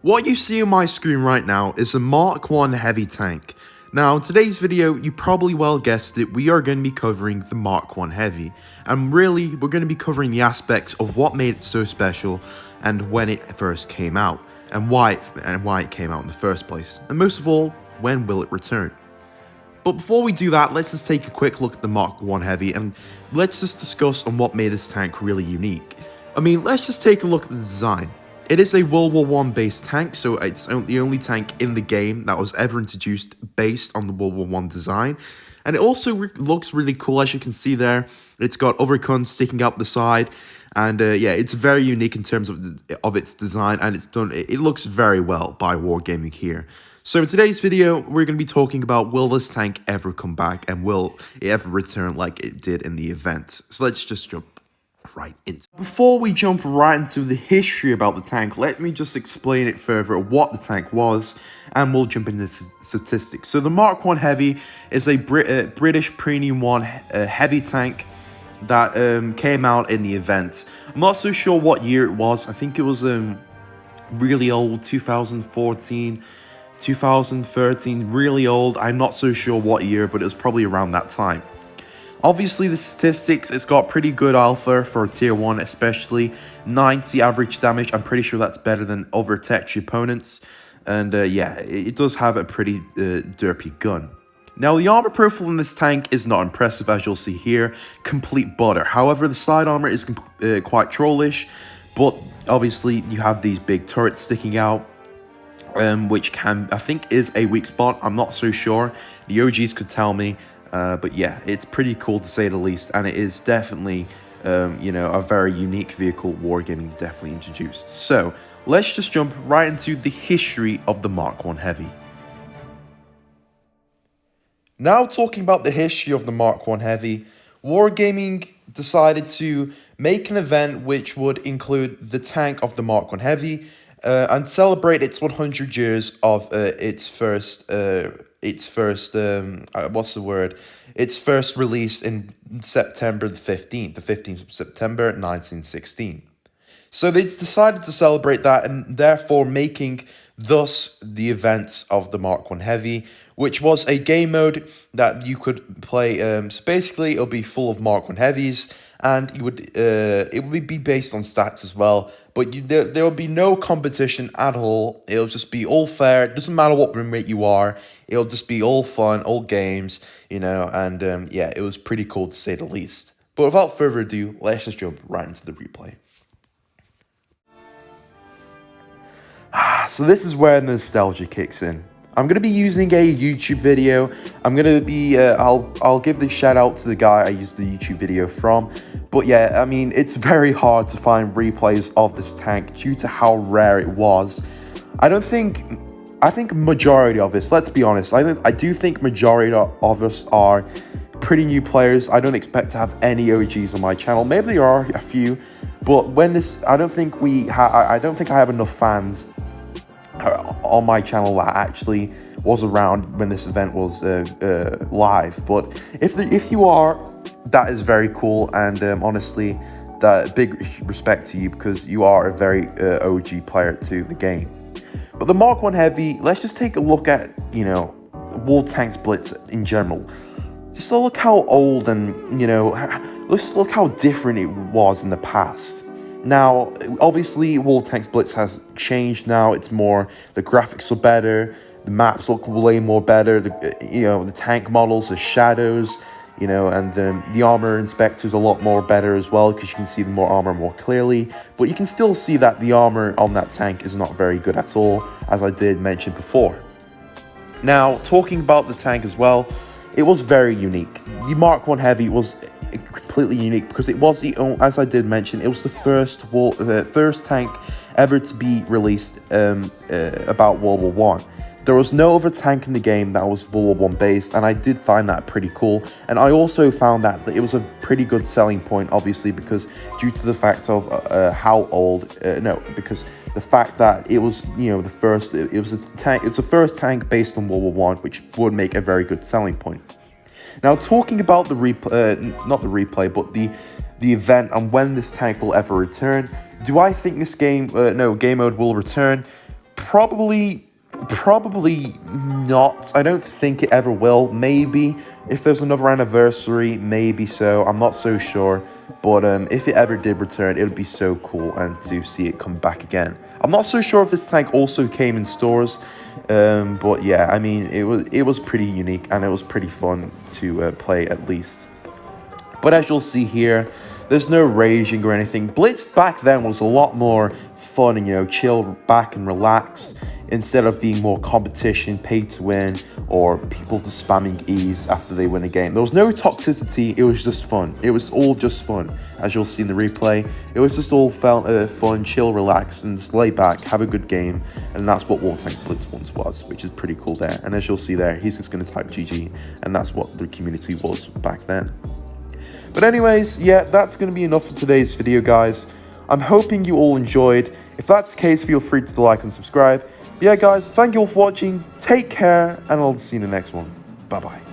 What you see on my screen right now is a Mark 1 heavy tank. Now, in today's video, you probably well guessed it, we are going to be covering the Mark 1 Heavy. And really, we're going to be covering the aspects of what made it so special and when it first came out, and why it came out in the first place. And most of all, when will it return? But before we do that, let's just take a quick look at the Mark 1 Heavy and let's just discuss on what made this tank really unique. I mean, let's just take a look at the design. It is a World War I based tank, so it's the only tank in the game that was ever introduced based on the World War I design. And it also looks really cool, as you can see there. It's got overcuts sticking out the side, and yeah, it's very unique in terms of its design, and it looks very well by Wargaming here. So in today's video, we're going to be talking about will this tank ever come back, and will it ever return like it did in the event. So let's just jump right into. Before we jump right into the history about the tank, let me just explain it further what the tank was, and we'll jump into statistics. So the Mark 1 Heavy is a British Premium 1 heavy tank that came out in the event. I'm not so sure what year it was. I think it was really old, 2014, 2013, really old. I'm not so sure what year, but it was probably around that time. Obviously, the statistics, it's got pretty good alpha for tier 1, especially 90 average damage. I'm pretty sure that's better than other texture opponents. And yeah, it does have a pretty derpy gun. Now, the armor profile in this tank is not impressive, as you'll see here. Complete butter. However, the side armor is quite trollish, but obviously you have these big turrets sticking out, which I think is a weak spot. I'm not so sure. The OGs could tell me. But yeah, it's pretty cool to say the least, and it is definitely, you know, a very unique vehicle Wargaming definitely introduced. So, let's just jump right into the history of the Mark 1 Heavy. Now, talking about the history of the Mark 1 Heavy, Wargaming decided to make an event which would include the tank of the Mark 1 Heavy, and celebrate its 100 years of its first release in September the 15th of September 1916. So they decided to celebrate that, and therefore making thus the event of the Mark 1 Heavy, which was a game mode that you could play. So basically, it'll be full of Mark 1 Heavies, and it would be based on stats as well. But there will be no competition at all. It'll just be all fair. It doesn't matter what win rate you are. It'll just be all fun, all games, you know. And yeah, it was pretty cool to say the least. But without further ado, let's just jump right into the replay. So this is where nostalgia kicks in. I'm going to be using a YouTube video. I'm going to be, I'll give the shout out to the guy I used the YouTube video from. But yeah, I mean, it's very hard to find replays of this tank due to how rare it was. I think majority of us, let's be honest, I do think majority of us are pretty new players. I don't expect to have any OGs on my channel. Maybe there are a few, but when this, I don't think I have enough fans on my channel that actually was around when this event was live. But if you are, that is very cool, and honestly, that big respect to you, because you are a very OG player to the game. But the Mark 1 Heavy, let's just take a look at, you know, War Tanks Blitz in general. Just look how old and, you know, let's look how different it was in the past. Now, obviously, War Tanks Blitz has changed now. It's more, the graphics are better, the maps look way more better, you know, the tank models, the shadows, you know, and the armor inspector is a lot more better as well, because you can see the more armor more clearly. But you can still see that the armor on that tank is not very good at all, as I did mention before. Now, talking about the tank as well, it was very unique. The Mark 1 Heavy was completely unique because it was the only, as I did mention, it was the first tank ever to be released about World War I. There was no other tank in the game that was World War I based, and I did find that pretty cool. And I also found that it was a pretty good selling point, obviously, because due to the fact of how old, because the fact that it was, you know, it's the first tank based on World War I, which would make a very good selling point. Now, talking about the not the replay, but the event and when this tank will ever return, do I think this game mode will return? Probably not. I don't think it ever will. Maybe if there's another anniversary, maybe so. I'm not so sure. But if it ever did return, it would be so cool and to see it come back again. I'm not so sure if this tank also came in stores. But yeah, I mean, it was pretty unique and it was pretty fun to play at least. But as you'll see here, there's no raging or anything. Blitz back then was a lot more fun and, you know, chill back and relax instead of being more competition, pay to win, or people just spamming E's after they win a game. There was no toxicity, it was just fun. It was all just fun. As you'll see in the replay, it was just all fun, chill, relax, and just lay back, have a good game. And that's what WoTB's Blitz once was, which is pretty cool there. And as you'll see there, he's just going to type GG, and that's what the community was back then. But anyways, yeah, that's going to be enough for today's video, guys. I'm hoping you all enjoyed. If that's the case, feel free to like and subscribe. But yeah, guys, thank you all for watching. Take care, and I'll see you in the next one. Bye-bye.